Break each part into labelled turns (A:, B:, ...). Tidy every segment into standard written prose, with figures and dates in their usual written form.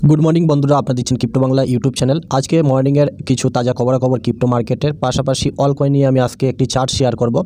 A: Good morning বন্ধুরা, আপনারা দেখছেন ক্রিপ্টো বাংলা ইউটিউব চ্যানেল। আজকে মর্নিংয়ের কিছু তাজা খবরাখবর ক্রিপ্টো মার্কেটের পাশাপাশি অল কয়েন নিয়ে আমি আজকে একটি চার্ট শেয়ার করব,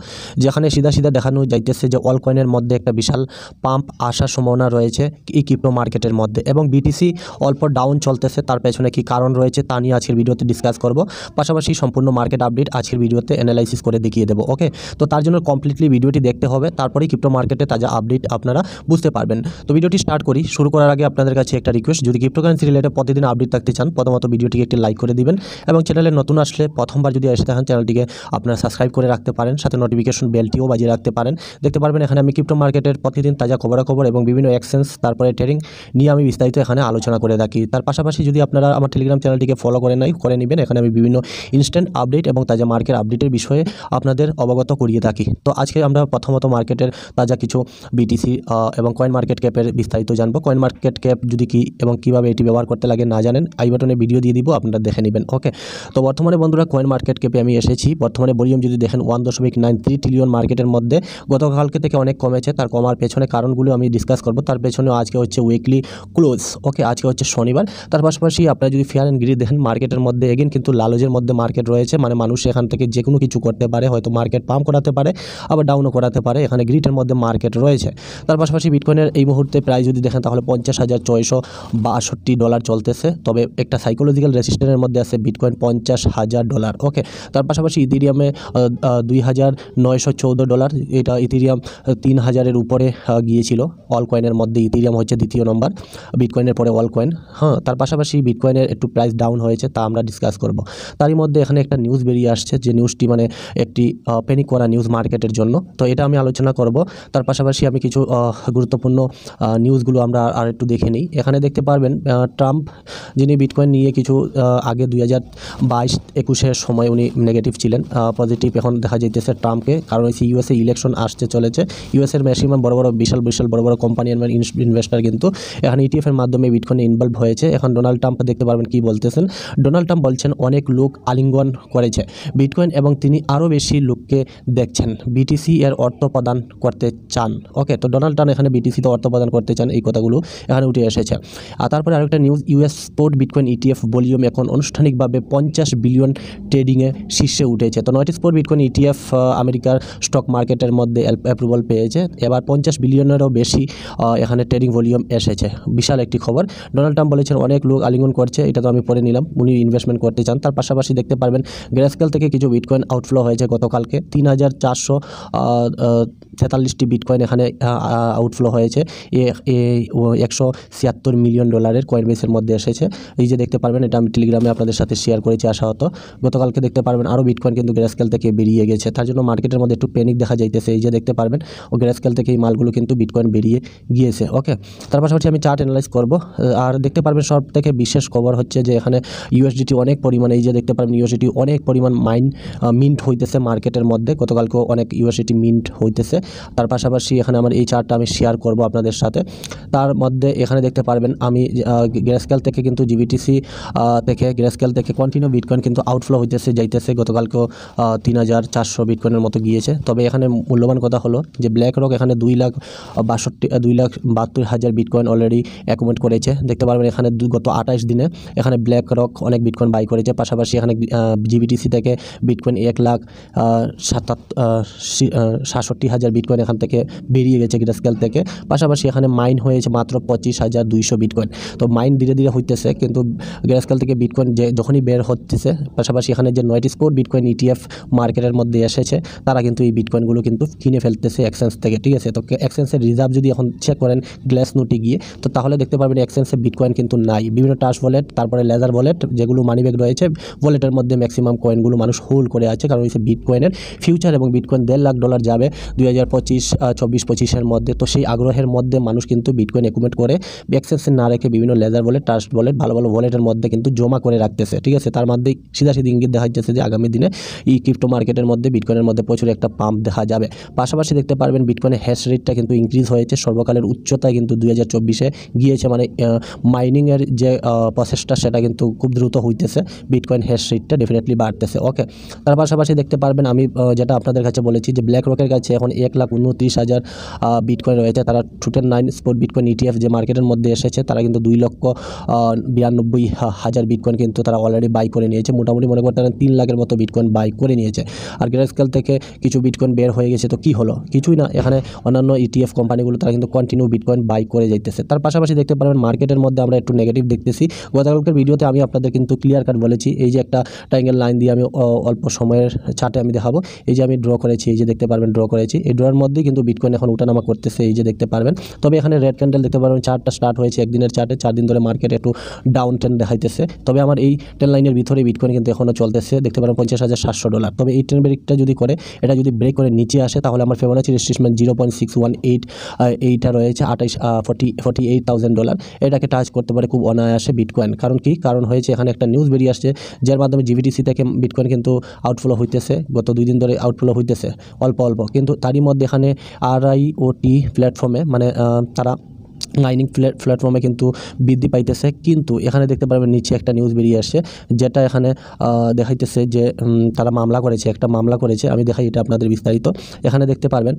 A: যেখানে সিধা দেখানো যাইতেছে যে অল কয়েনের মধ্যে একটা বিশাল পাম্প আসার সম্ভাবনা রয়েছে এই ক্রিপ্টো মার্কেটের মধ্যে, এবং বিটিসি অল্প ডাউন চলতেছে। তার পেছনে কি কারণ রয়েছে তা নিয়ে আজকের ভিডিওতে ডিসকাস করব। পাশাপাশি সম্পূর্ণ মার্কেট আপডেট আজকের ভিডিওতে অ্যানালাইসিস করে দেখিয়ে দেবো। ওকে, তো তার জন্য কমপ্লিটলি ভিডিওটি দেখতে হবে, তারপরেই ক্রিপ্টো মার্কেটে তাজা আপডেট আপনারা বুঝতে পারবেন। তো ভিডিওটি স্টার্ট করি। শুরু করার আগে আপনাদের কাছে একটা রিকোয়েস্ট, যদি ক্রিপ্টোকারেন্সি রিলেটেড প্রতিদিন আপডেট থাকতে চান, প্রথমত ভিডিওটিকে একটি লাইক করে দিবেন, এবং চ্যানেলে নতুন আসলে প্রথমবার যদি এসে থাকেন চ্যানেলটিকে আপনারা সাবস্ক্রাইব করে রাখতে পারেন, সাথে নোটিফিকেশন বেলটিও বাজিয়ে রাখতে পারেন। দেখতে পারবেন এখানে আমি ক্রিপ্টো মার্কেটের প্রতিদিন তাজা খবরাখবর এবং বিভিন্ন এক্সচেঞ্জ তারপরে ট্রেডিং নিয়ে আমি বিস্তারিত এখানে আলোচনা করে থাকি। তার পাশাপাশি যদি আপনারা আমার টেলিগ্রাম চ্যানেলটিকে ফলো করে নেবেন, এখানে আমি বিভিন্ন ইনস্ট্যান্ট আপডেট এবং তাজা মার্কেট আপডেটের বিষয়ে আপনাদের অবগত করিয়ে থাকি। তো আজকে আমরা প্রথমত মার্কেটের তাজা কিছু বিটিসি এবং কয়েন মার্কেট ক্যাপের বিস্তারিত জানবো। কয়েন মার্কেট ক্যাপ যদি কি এবং কীভাবে এটি ব্যবহার করতে লাগে না জানেন, আই বাটনে ভিডিও দিয়ে দিব, আপনারা দেখে নেবেন। ওকে, তো বর্তমানে বন্ধুরা কয়েন মার্কেট ক্যাপে আমি এসেছি। বর্তমানে ভলিউম যদি দেখেন 1.93 ট্রিলিয়ন মার্কেটের মধ্যে গতকালকে থেকে অনেক কমেছে। তার কমার পেছনে কারণগুলো আমি ডিসকাস করব। তার পেছনেও আজকে হচ্ছে উইকলি ক্লোজ। ওকে, আজকে হচ্ছে শনিবার। তার পাশাপাশি আপনারা যদি ফেয়ার অ্যান্ড গ্রিড দেখেন মার্কেটের মধ্যে এগেন কিন্তু লালজের মধ্যে মার্কেট রয়েছে, মানে মানুষ এখান থেকে যে কোনো কিছু করতে পারে, হয়তো মার্কেট পাম্প করাতে পারে আবার ডাউনও করাতে পারে, এখানে গ্রিডের মধ্যে মার্কেট রয়েছে। তার পাশাপাশি বিটকয়েনের এই মুহূর্তে প্রাইস যদি দেখেন তাহলে $50,662 চলতেছে। তবে একটা সাইকোলজিক্যাল রেসিস্ট্যান্সের মধ্যে আছে বিটকয়েন $50,000। ওকে, তার পাশাপাশি ইথেরিয়ামে $2,914। এটা ইথেরিয়াম 3,000-এর উপরে গিয়েছিল। অল কয়েনের মধ্যে ইথেরিয়াম হচ্ছে দ্বিতীয় নম্বর, বিটকয়েনের পরে অল কয়েন। তার পাশাপাশি বিটকয়েনের একটু প্রাইস ডাউন হয়েছে, তা আমরা ডিসকাস করব। তারই মধ্যে এখানে একটা নিউজ বেরিয়ে আসছে, যে নিউজটি মানে একটি প্যানিক করা নিউজ মার্কেটের জন্য, তো এটা আমি আলোচনা করব। তার পাশাপাশি আমি কিছু গুরুত্বপূর্ণ নিউজগুলো আমরা আর একটু দেখে নিই। এখানে দেখতে পারবেন ট্রাম্প, যিনি বিটকয়েন নিয়ে কিছু আগে 2022-21-এর সময় উনি নেগেটিভ ছিলেন, পজিটিভ এখন দেখা যাইতেছে ট্রাম্পকে। কারণ হচ্ছে ইউএসএ ইলেকশন আসতে চলেছে। ইউএসএর ম্যাক্সিমাম বিশাল বড় কোম্পানি এবং ইনভেস্টার কিন্তু এখানে ইটিএফের মাধ্যমে বিটকয়েনে ইনভলভ হয়েছে। এখন ডোনাল্ড ট্রাম্প দেখতে পারবেন কি বলতেছেন। ডোনাল্ড ট্রাম্প বলছেন অনেক লোক আলিঙ্গন করেছে বিটকয়েন এবং তিনি আরও বেশি লোককে দেখছেন বিটিসি এর অর্থ প্রদান করতে চান। ওকে, তো ডোনাল্ড ট্রাম্প এখানে বিটিসিতে অর্থ প্রদান করতে চান, এই কথাগুলো এখানে উঠে এসেছে। আর তারপরে আরেকটা news, US sport bitcoin ETF volume এখন আনুষ্ঠানিকভাবে 50 বিলিয়ন ট্রেডিংয়ে শীর্ষে উঠেছে। তো নয়টি স্পোর্ট বিটকয়েন ইটিএফ আমেরিকার স্টক মার্কেটের মধ্যে অ্যাপ্রুভাল পেয়েছে। এবার 50 বিলিয়নেরও বেশি এখানে ট্রেডিং ভলিউম এসেছে। বিশাল একটি খবর। ডোনাল্ড ট্রাম্প বলেছেন অনেক লোক আলিঙ্গন করছে, এটা তো আমি পড়ে নিলাম, উনি ইনভেস্টমেন্ট করতে চান। তার পাশাপাশি দেখতে পারবেন গ্রেস্কেল থেকে কিছু বিটকয়েন আউটফ্লো হয়েছে গতকালকে। 3,443টি বিটকয়েন এখানে আউটফ্লো হয়েছে। $176 মিলিয়ন কয়েন বেসের মধ্যে এসেছে। এই যে দেখতে পারবেন, এটা আমি টেলিগ্রামে আপনাদের সাথে শেয়ার করেছি আশাহত। গতকালকে দেখতে পারবেন আরও বিটকয়েন কিন্তু গ্রেস্কেল থেকে বেরিয়ে গেছে, তার জন্য মার্কেটের মধ্যে একটু প্যানিক দেখা যাইতেছে। এই যে দেখতে পারবেন গ্রেস্কেল থেকে এই মালগুলো কিন্তু বিটকয়েন বেরিয়ে গিয়েছে। ওকে, তার পাশাপাশি আমি চার্ট অ্যানালাইজ করব। আর দেখতে পারবেন সব থেকে বিশেষ খবর হচ্ছে যে এখানে ইউএসডিটি অনেক পরিমাণে, এই যে দেখতে পারবেন ইউএসডিটি অনেক পরিমাণ মিন্ট হইতেছে মার্কেটের মধ্যে। গতকালকেও অনেক ইউএসডিটি মিন্ট হইতেছে। তার পাশাপাশি এখানে আমার এই চার্টটা আমি শেয়ার করব আপনাদের সাথে। তার মধ্যে এখানে দেখতে পারবেন আমি গ্রেস্কেল থেকে কিন্তু জিবিটিসি থেকে গ্রেস্কেল থেকে কন্টিনিউ বিটকয়েন কিন্তু আউটফ্লো হইতেছে যাইতেছে। গতকালকেও 3,400 বিটকয়েনের মতো গিয়েছে। তবে এখানে মূল্যবান কথা হলো যে ব্ল্যাক রক এখানে 2,72,000 বিটকয়েন অলরেডি অ্যাকুমুলেট করেছে। দেখতে পারবেন এখানে গত 28 দিনে এখানে ব্ল্যাক রক অনেক বিটকয়েন বাই করেছে। পাশাপাশি এখানে জিবিটিসি থেকে বিটকয়েন 1,67,000 বিটকয়েন এখান থেকে বেরিয়ে গেছে গ্রেস্কেল থেকে। পাশাপাশি এখানে মাইন হয়েছে মাত্র 25,200 বিটকয়েন। তো মাইন ধীরে ধীরে হইতেছে, কিন্তু গ্রেস্কেল থেকে বিটকয়েন যখনই বের হচ্ছে, পাশাপাশি এখানে যে 9টি স্পোর্ট বিটকয়েন ইটিএফ মার্কেটের মধ্যে এসেছে, তারা কিন্তু এই বিটকয়েনগুলো কিন্তু কিনে ফেলতেছে এক্সচেঞ্জ থেকে। ঠিক আছে, তো এক্সচেঞ্জের রিজার্ভ যদি এখন চেক করেন গ্লাস নোটে গিয়ে, তো তাহলে দেখতে পারবেন এক্সচেঞ্জে বিটকয়েন কিন্তু নাই। বিভিন্ন টাচ ওয়ালেট, তারপরে লেজার ওয়ালেট, যেগুলো মানি ব্যাগ রয়েছে, ওয়ালেটের মধ্যে ম্যাক্সিমাম কয়েনগুলো মানুষ হোল্ড করে আছে। কারণ হচ্ছে বিটকয়েনের ফিউচার এবং বিটকয়েন $1.5 লাখ যাবে 2024-25-এর মধ্যে। তো সেই আগ্রহের মধ্যে মানুষ কিন্তু বিটকয়েন অ্যাকুমুলেট করে এক্সচেঞ্জে না রেখে বিভিন্ন লেজার ওয়ালেট, ট্রাস্ট ওয়ালেট, ভালো ওয়ালেটের মধ্যে কিন্তু জমা করে রাখতেছে। ঠিক আছে, তার মধ্যে সিধা ইঙ্গিত দেখা যাচ্ছে যে আগামী দিনে এই ক্রিপ্টো মার্কেটের মধ্যে বিটকয়েনের মধ্যে প্রচুর একটা পাম্প দেখা যাবে। পাশাপাশি দেখতে পারবেন বিটকয়েনের হ্যাশ রেটটা কিন্তু ইনক্রিজ হয়েছে, সর্বকালের উচ্চতায় কিন্তু 2024-এ গিয়েছে। মানে মাইনিংয়ের যে প্রসেসটা সেটা কিন্তু খুব দ্রুত হইতেছে, বিটকয়েন হ্যাশ রেটটা ডেফিনেটলি বাড়তেছে। ওকে, তার পাশাপাশি দেখতে পারবেন আমি যেটা আপনাদের কাছে বলেছি যে ব্ল্যাক রকের কাছে এখন 1,29,000 বিটকয়েন রয়েছে। তারা টুটেন 9 স্পট বিটকয়েন ইটিএফ যে মার্কেটের মধ্যে এসেছে, তারা কিন্তু 2,92,000 বিটকয়েন কিন্তু তারা অলরেডি বাই করে নিয়েছে। মোটামুটি মনে করতে পারেন 3 লাখের মতো বিটকয়েন বাই করে নিয়েছে। আর গ্রেস্কেল থেকে কিছু বিটকয়েন বের হয়ে গেছে, তো কি হলো? কিছুই না। এখানে অন্যান্য ইটিএফ কোম্পানিগুলো তারা কিন্তু কন্টিনিউ বিটকয়েন বাই করে যাইতেছে। তার পাশাপাশি দেখতে পারবেন মার্কেটের মধ্যে আমরা একটু নেগেটিভ দেখতেছি। গতকালকের ভিডিওতে আমি আপনাদের কিন্তু ক্লিয়ার কাট বলেছি, এই যে একটা ট্রায়াঙ্গেল লাইন দিয়ে আমি অল্প সময়ের চার্টে আমি দেখাবো। এই যে আমি ড্র করেছি, এই যে দেখতে পারবেন ড্র করেছি, এই ড্রয়ের মধ্যেই কিন্তু বিটকয়েন এখন উঠানামা করতেছে, এই যে দেখতে পারবেন। তবে এখানে রেড ক্যান্ডেল দেখতে পারবেন, চার্টটা স্টার্ট হয়েছে একদিনের চার্টে, 4 দিন ধরে মার্কেট একটু ডাউন ট্রেন্ড দেখাইতেছে। তবে আমার এই ট্রেন্ড লাইনের ভিতরে বিটকয়েন কিন্তু এখনও চলতেছে, দেখতে পারেন $50,700। তবে এই ট্রেন্ড ব্রেকটা যদি করে, এটা যদি ব্রেক করে নিচে আসে, তাহলে আমার ফিবোনাচি রেজিস্ট্রেশন 0.618 এইটা রয়েছে $48,000। এটাকে টাচ করতে পারে খুব অনায়াসে বিটকয়েন। কারণ কি? কারণ হয়েছে এখানে একটা নিউজ বেরিয়ে আসছে, যার মাধ্যমে জিবিটিসি থেকে বিটকয়েন কিন্তু আউটফ্লো হইতেছে, গত 2 দিন ধরে আউটফ্লো হইতেছে অল্প অল্প। কিন্তু তারই মধ্যে এখানে RIOT প্ল্যাটফর্মে মানে তারা মাইনিং প্ল্যাটফর্মে কিন্তু বৃদ্ধি পাইতেছে। কিন্তু এখানে দেখতে পারবেন নিচে একটা নিউজ বেরিয়ে আসছে, যেটা এখানে দেখাইতেছে যে তারা মামলা করেছে, একটা মামলা করেছে। আমি দেখাই এটা আপনাদের বিস্তারিত। এখানে দেখতে পারবেন,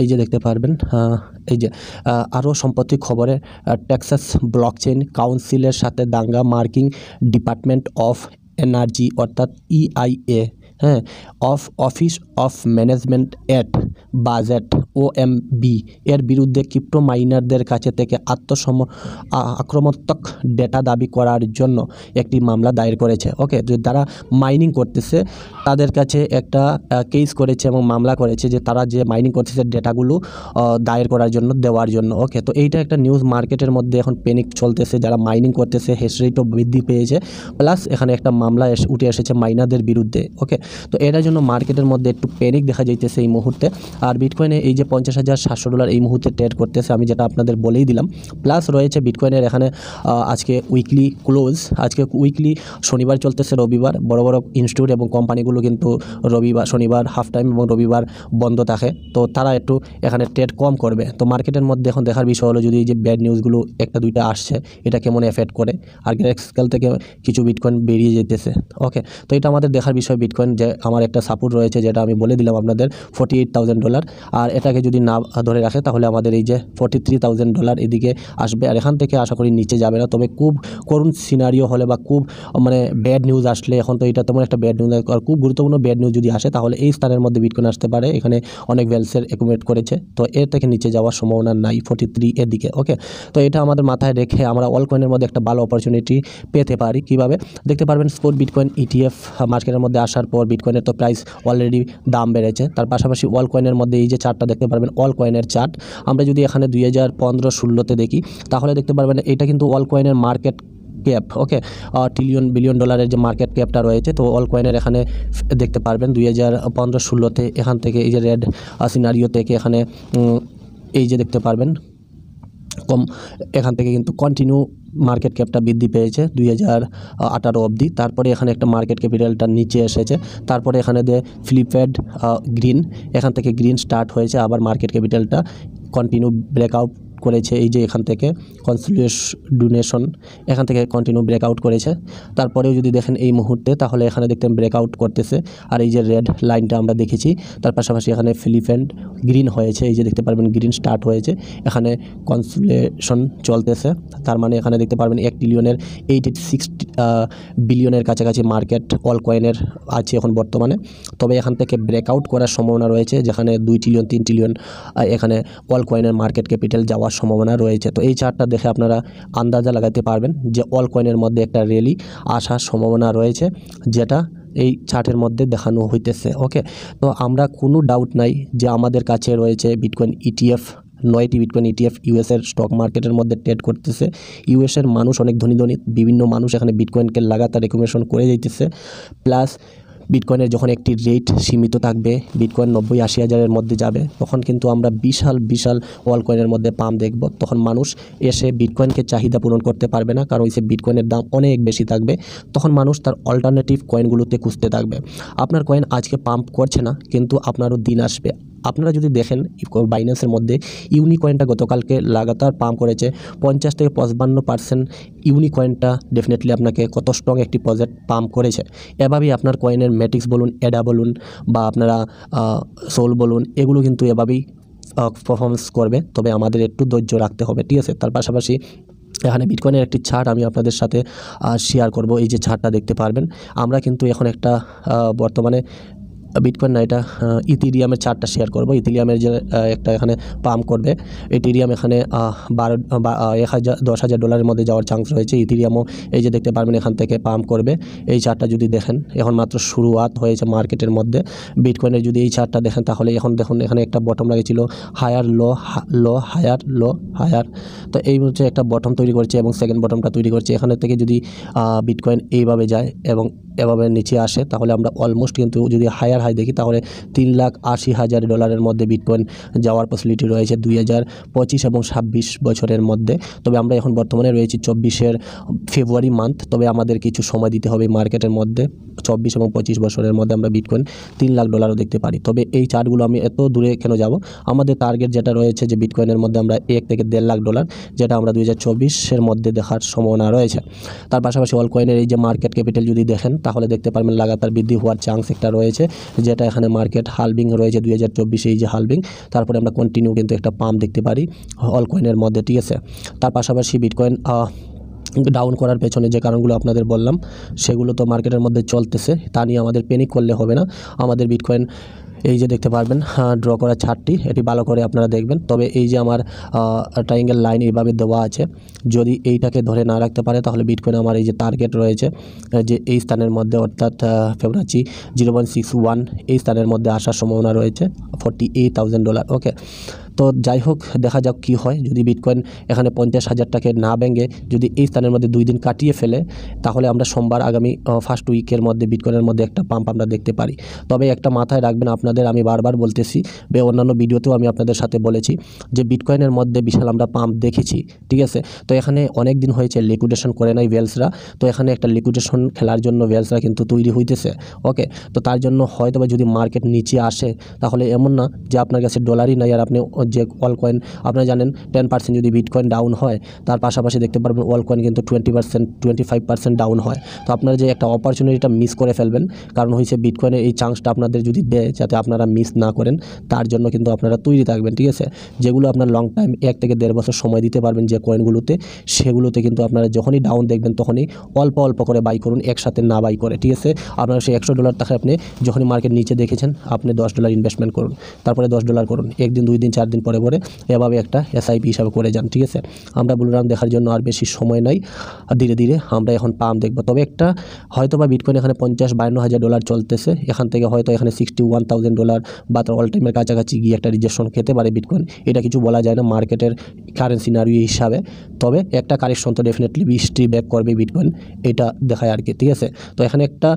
A: এই যে দেখতে পারবেন, এই যে আরও সম্প্রতি খবরে টেক্সাস ব্লকচেইন কাউন্সিলের সাথে দাঙ্গা, মার্কিং ডিপার্টমেন্ট অফ এনার্জি অর্থাৎ EIA, হ্যাঁ, office of management at budget OMB এর বিরুদ্ধে ক্রিপ্টো মাইনারদের কাছে থেকে আক্রমণাত্মক ডেটা দাবি করার জন্য একটি মামলা দায়ের করেছে। ওকে, যারা মাইনিং করতেছে তাদের কাছে একটা কেস করেছে এবং মামলা করেছে যে তারা যে মাইনিং করতেছে ডেটাগুলো দায়ের করার জন্য, দেওয়ার জন্য। ওকে, তো এইটা একটা নিউজ। মার্কেটের মধ্যে এখন প্যানিক চলতেছে, যারা মাইনিং করতেছে হ্যাশ রেটও বৃদ্ধি পেয়েছে, প্লাস এখানে একটা মামলা উঠে এসেছে মাইনারদের বিরুদ্ধে। ওকে, তো এটার জন্য মার্কেটের মধ্যে একটু প্যানিক দেখা যাইতেছে এই মুহূর্তে। আর বিটকয়েনে এই যে $50,700 এই মুহূর্তে ট্রেড করতেছে, আমি যেটা আপনাদের বলেই দিলাম। প্লাস রয়েছে বিটকয়েনের এখানে আজকে উইকলি ক্লোজ, আজকে উইকলি শনিবার চলতেছে, রবিবার বড় বড় ইনস্টিটিউট এবং কোম্পানিগুলো কিন্তু শনিবার হাফ টাইম এবং রবিবার বন্ধ থাকে, তো তারা একটু এখানে ট্রেড কম করবে। তো মার্কেটের মধ্যে এখন দেখার বিষয় হলো যদি এই যে ব্যাড নিউজগুলো একটা দুইটা আসছে, এটা কেমন এফেক্ট করে। আর গ্রেস্কেল থেকে কিছু বিটকয়েন বেরিয়ে যেতেছে। ওকে, তো এটা আমাদের দেখার বিষয়। বিটকয়েন যে আমার একটা সাপোর্ট রয়েছে, যেটা আমি বলে দিলাম আপনাদের, $48,000। আর এটাকে যদি না ধরে রাখে, তাহলে আমাদের এই যে $43,000 এদিকে আসবে। আর এখান থেকে আশা করি নিচে যাবে না। তবে খুব করুণ সিনারিও হলে বা খুব মানে ব্যাড নিউজ আসলে, এখন তো এটা তেমন একটা ব্যাড নিউজ, আর খুব গুরুত্বপূর্ণ ব্যাড নিউজ যদি আসে, তাহলে এই স্থানের মধ্যে বিটকয়েন আসতে পারে। এখানে অনেক ভ্যালসের অ্যাকুমুলেট করেছে, তো এর থেকে নিচে যাওয়ার সম্ভাবনা নাই 43 এর দিকে। ওকে, তো এটা আমাদের মাথায় রেখে আমরা অল কয়েনের মধ্যে একটা ভালো অপরচুনিটি পেতে পারি। কীভাবে? দেখতে পারবেন স্পট বিটকয়েন ETF মার্কেটের মধ্যে আসার পর বিটকয়েনের তো প্রাইস অলরেডি দাম বেড়েছে। তার পাশাপাশি অল কয়েনের মধ্যে এই যে চার্টটা দেখতে পারবেন, অল কয়েনের চার্ট, আমরা যদি এখানে 2015-16 দেখি, তাহলে দেখতে পারবেন এটা কিন্তু অল কয়েনের মার্কেট ক্যাপ। ওকে, বিলিয়ন ডলারের যে মার্কেট ক্যাপটা রয়েছে, তো অল কয়েনের এখানে দেখতে পারবেন 2015-16 এখান থেকে এই যে রেড সিনারিও থেকে এখানে এই যে দেখতে পারবেন এখান থেকে কিন্তু কন্টিনিউ মার্কেট ক্যাপটা বৃদ্ধি পেয়েছে 2018 অবধি। তারপরে এখানে একটা মার্কেট ক্যাপিটালটা নিচে এসেছে, তারপরে এখানে ফ্লিপেড গ্রিন, এখান থেকে গ্রিন স্টার্ট হয়েছে, আবার মার্কেট ক্যাপিটালটা কন্টিনিউ ব্রেকআউট করেছে। এই যে এখান থেকে কনসলিডেশন, এখান থেকে কন্টিনিউ ব্রেকআউট করেছে। তারপরেও যদি দেখেন এই মুহূর্তে, তাহলে এখানে দেখতেন ব্রেকআউট করতেছে। আর এই যে রেড লাইনটা আমরা দেখেছি, তার পাশাপাশি এখানে ফিলিপেন্ড গ্রিন হয়েছে, এই যে দেখতে পারবেন গ্রিন স্টার্ট হয়েছে, এখানে কনসলিডেশন চলতেছে। তার মানে এখানে দেখতে পারবেন 1 ট্রিলিয়নের 86 বিলিয়নের কাছাকাছি মার্কেট অল কয়েনের আছে এখন বর্তমানে। তবে এখান থেকে ব্রেকআউট করার সম্ভাবনা রয়েছে, যেখানে 2 ট্রিলিয়ন 3 ট্রিলিয়ন এখানে অল কয়েনের মার্কেট ক্যাপিটাল যাওয়ার সম্ভাবনা রয়েছে। তো এই চার্টটা দেখে আপনারা আন্দাজা লাগাতে পারবেন যে অল কয়েনের মধ্যে একটা র্যালি আসার সম্ভাবনা রয়েছে, যেটা এই চার্টের মধ্যে দেখানো হইতেছে। ওকে, তো আমরা কোনো ডাউট নাই যে আমাদের কাছে রয়েছে বিটকয়েন ETF, 9টি বিটকয়েন ETF ইউএসের স্টক মার্কেটের মধ্যে ট্রেড করতেছে। ইউএসের মানুষ অনেক ধনী, বিভিন্ন মানুষ এখানে বিটকয়েনকে লাগাতার রেকমেন্ডেশন করে যাইতেছে। প্লাস বিটকয়েনের যখন একটি রেট সীমিত থাকবে, বিটকয়েন 90-80 হাজারের মধ্যে যাবে, তখন কিন্তু আমরা বিশাল অল কয়েনের মধ্যে পাম্প দেখব। তখন মানুষ এসে বিটকয়েনকে চাহিদা পূরণ করতে পারবে না, কারণ সে বিটকয়েনের দাম অনেক বেশি থাকবে। তখন মানুষ তার অল্টারনেটিভ কয়েনগুলোতে খুঁজতে থাকবে। আপনার কয়েন আজকে পাম্প করছে না, কিন্তু আপনারও দিন আসবে, আপনারা যদি দেখেন বাইন্যান্সের মধ্যে ইউনিকয়েনটা গতকালকে লাগাতার পাম্প করেছে 50 থেকে 55%। ইউনিকয়েনটা ডেফিনেটলি আপনাকে কত স্ট্রং একটি প্রজেক্ট পাম্প করেছে। এভাবেই আপনার কয়েনের ম্যাটিক্স বলুন, এডা বলুন বা আপনারা সোল বলুন, এগুলো কিন্তু এভাবেই পারফরমেন্স করবে। তবে আমাদের একটু ধৈর্য রাখতে হবে, ঠিক আছে। তার পাশাপাশি এখানে বিটকয়েনের একটি চার্ট আমি আপনাদের সাথে শেয়ার করব। এই যে চার্টটা দেখতে পারবেন, আমরা কিন্তু এখন একটা বর্তমানে বিটকয়েন না, এটা ইথেরিয়ামের চার্টটা শেয়ার করব। ইথেরিয়ামের যে একটা এখানে পাম্প করবে, ইথেরিয়াম এখানে 10,000 ডলারের মধ্যে যাওয়ার চান্স রয়েছে। ইথেরিয়ামও এই যে দেখতে পারবেন এখান থেকে পাম্প করবে। এই চার্টটা যদি দেখেন, এখন মাত্র শুরুয়াত হয়েছে মার্কেটের মধ্যে। বিটকয়েনের যদি এই চার্টটা দেখেন, তাহলে এখন দেখুন এখানে একটা বটম লাগেছিল, higher low low higher low higher. তো এই হচ্ছে একটা বটম তৈরি করছে এবং সেকেন্ড বটমটা তৈরি করছে। এখানে থেকে যদি বিটকয়েন এইভাবে যায় এবং এভাবে নিচে আসে, তাহলে আমরা অলমোস্ট কিন্তু যদি হায়ার হাই দেখি, তাহলে 3,80,000 ডলারের মধ্যে বিটকয়েন যাওয়ার পসিবিলিটি রয়েছে 2025 এবং 26 বছরের মধ্যে। তবে আমরা এখন বর্তমানে রয়েছি 24-এর ফেব্রুয়ারি মান্থ। তবে আমাদের কিছু সময় দিতে হবে মার্কেটের মধ্যে। 24 এবং 25 বছরের মধ্যে আমরা বিটকয়েন 3 লাখ ডলারও দেখতে পারি। তবে এই চার্টগুলো আমি এত দূরে কেন যাব, আমাদের টার্গেট যেটা রয়েছে যে বিটকয়েনের মধ্যে আমরা 1 থেকে 1.5 লাখ ডলার, যেটা আমরা 2024-এর মধ্যে দেখার সম্ভাবনা রয়েছে। তার পাশাপাশি অল কয়েনের এই যে মার্কেট ক্যাপিটাল যদি দেখেন, তাহলে দেখতে পারবেন লাগাতার বৃদ্ধি হওয়ার চান্স একটা রয়েছে, যেটা এখানে মার্কেট হালভিং রয়েছে 2024-এ এই যে হালভিং। তারপরে আমরা কন্টিনিউ কিন্তু একটা পাম্প দেখতে পারি অল কয়েনের মধ্যে, ঠিক আছে। তার পাশাপাশি বিটকয়েন ডাউন করার পেছনে যে কারণগুলো আপনাদের বললাম, সেগুলো তো মার্কেটের মধ্যে চলতেছে, তা নিয়ে আমাদের প্যানিক করলে হবে না। আমাদের বিটকয়েন এই যে দেখতে পারবেন ড্র করা চার্টটি, এটি ভালো করে আপনারা দেখবেন। তবে এই যে আমার ট্রায়াঙ্গেল লাইন এইভাবে দেওয়া আছে, যদি এইটাকে ধরে না রাখতে পারে, তাহলে বিটকয়েন আমার এই যে টার্গেট রয়েছে যে এই স্থানের মধ্যে, অর্থাৎ ফেব্রুয়ারি 0.61 এই স্থানের মধ্যে আসার সম্ভাবনা রয়েছে 48,000 ডলার। ওকে, তো যাই হোক, দেখা যাক কী হয়। যদি বিটকয়েন এখানে 50,000টাকে না ভেঙে যদি এই স্থানের মধ্যে 2 দিন কাটিয়ে ফেলে, তাহলে আমরা সোমবার আগামী ফার্স্ট উইকের মধ্যে বিটকয়েনের মধ্যে একটা পাম্প আমরা দেখতে পারি। তবে একটা মাথায় রাখবেন আপনাদের, আমি বারবার বলতেছি, অন্যান্য ভিডিওতেও আমি আপনাদের সাথে বলেছি যে বিটকয়েনের মধ্যে বিশাল আমরা পাম্প দেখেছি, ঠিক আছে। তো এখানে অনেক দিন হয়েছে লিকুইডেশন করে নাই ওয়েলসরা। তো এখানে একটা লিকুইডেশন খেলার জন্য ওয়েলসরা কিন্তু তৈরি হইতেছে। ওকে, তো তার জন্য হয়তো বা যদি মার্কেট নিচে আসে, তাহলে এমন না যে আপনার কাছে ডলারই নাই আর আপনি যে অল কয়েন, আপনারা জানেন 10% যদি বিটকয়েন ডাউন হয়, তার পাশাপাশি দেখতে পারবেন অল কয়েন কিন্তু 20% 25% ডাউন হয়। তো আপনারা যে একটা অপরচুনিটিটা মিস করে ফেলবেন, কারণ হয়েছে বিটকয়েনের এই চান্সটা আপনাদের যদি দেয়, যাতে আপনারা মিস না করেন, তার জন্য কিন্তু আপনারা তৈরি থাকবেন, ঠিক আছে। যেগুলো আপনার লং টাইম 1 থেকে 1.5 বছর সময় দিতে পারবেন যে কয়েনগুলোতে, সেগুলোতে কিন্তু আপনারা যখনই ডাউন দেখবেন, তখনই অল্প অল্প করে বাই করুন, একসাথে না বাই করে, ঠিক আছে। আপনার সেই 100 ডলার টাকা আপনি যখনই মার্কেট নিচে দেখেছেন, আপনি 10 ডলার ইনভেস্টমেন্ট করুন, তারপরে 10 ডলার করুন, 1 দিন 2 দিন 4 দিন পরে পরে এভাবে একটা SIP হিসাবে করে যান, ঠিক আছে। আমরা বুল রান দেখার জন্য আর বেশি সময় নাই, ধীরে ধীরে আমরা এখন পাম্প দেখবো। তবে একটা হয়তো বা বিটকয়েন এখানে 50-52,000 ডলার চলতেছে, এখান থেকে হয়তো এখানে 61,000 ডলার বা তার অল টাইমের কাছাকাছি গিয়ে একটা রিজেকশন খেতে পারে বিটকয়েন। এটা কিছু বলা যায় না মার্কেটের কারেন্ট সিনারিও হিসাবে। তবে একটা কারেকশন তো ডেফিনেটলি হিস্ট্রি ব্যাক করবে বিটকয়েন, এটা দেখায় আর কি, ঠিক আছে। তো এখানে একটা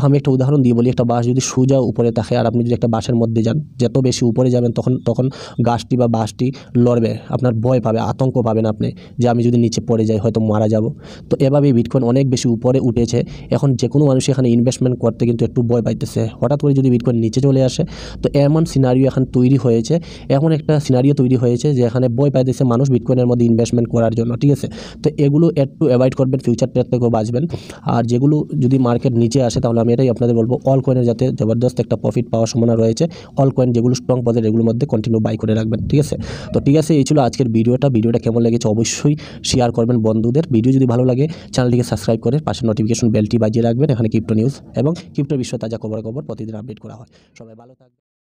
A: আমি একটা উদাহরণ দিয়ে বলি, একটা বাঁশ যদি সোজা উপরে থাকে আর আপনি যদি একটা বাঁশের মধ্যে যান, যত বেশি উপরে যাবেন তখন গাছটি বা বাঁশটি লড়বে, আপনার ভয় পাবে, আতঙ্ক পাবেন আপনি যে আমি যদি নিচে পড়ে যাই হয়তো মারা যাব। তো এভাবেই বিটকয়েন অনেক বেশি উপরে উঠেছে। এখন যে কোনো মানুষ এখানে ইনভেস্টমেন্ট করতে কিন্তু একটু ভয় পাইতেছে, হঠাৎ করে যদি বিটকয়েন নিচে চলে আসে। তো এমন সিনারিও এখন তৈরি হয়েছে, এমন একটা সিনারিও তৈরি হয়েছে যে এখানে ভয় পাইতেছে মানুষ বিটকয়েনের মধ্যে ইনভেস্টমেন্ট করার জন্য, ঠিক আছে। তো এগুলো একটু অ্যাভয়েড করবেন, ফিউচার ট্রেড থেকেও বাঁচবেন। আর যেগুলো যদি মার্কেট নিচে আসে, তাহলে আমি এটাই আপনাদের বলবো, অল কয়েনের যাতে জবরদস্ত একটা প্রফিট পাওয়ার সম্ভাবনা রয়েছে। অল কয়েন যেগুলো স্ট্রং পজিটিভ, এগুলোর মধ্যে কন্টিনিউ বাই করে রাখবেন, ঠিক আছে। তো ঠিক আছে, এই ছিল আজকের ভিডিওটা কেমন লেগেছে অবশ্যই শেয়ার করবেন বন্ধুদের। ভিডিও যদি ভালো লাগে চ্যানেলটিকে সাবস্ক্রাইব করে পাশে নোটিফিকেশন বেলটি বাজিয়ে রাখবেন। এখানে ক্রিপ্টো নিউজ এবং ক্রিপ্টোর বিষয়ে তাজা খবর প্রতিদিন আপডেট করা হয়। সবাই ভালো থাকবেন।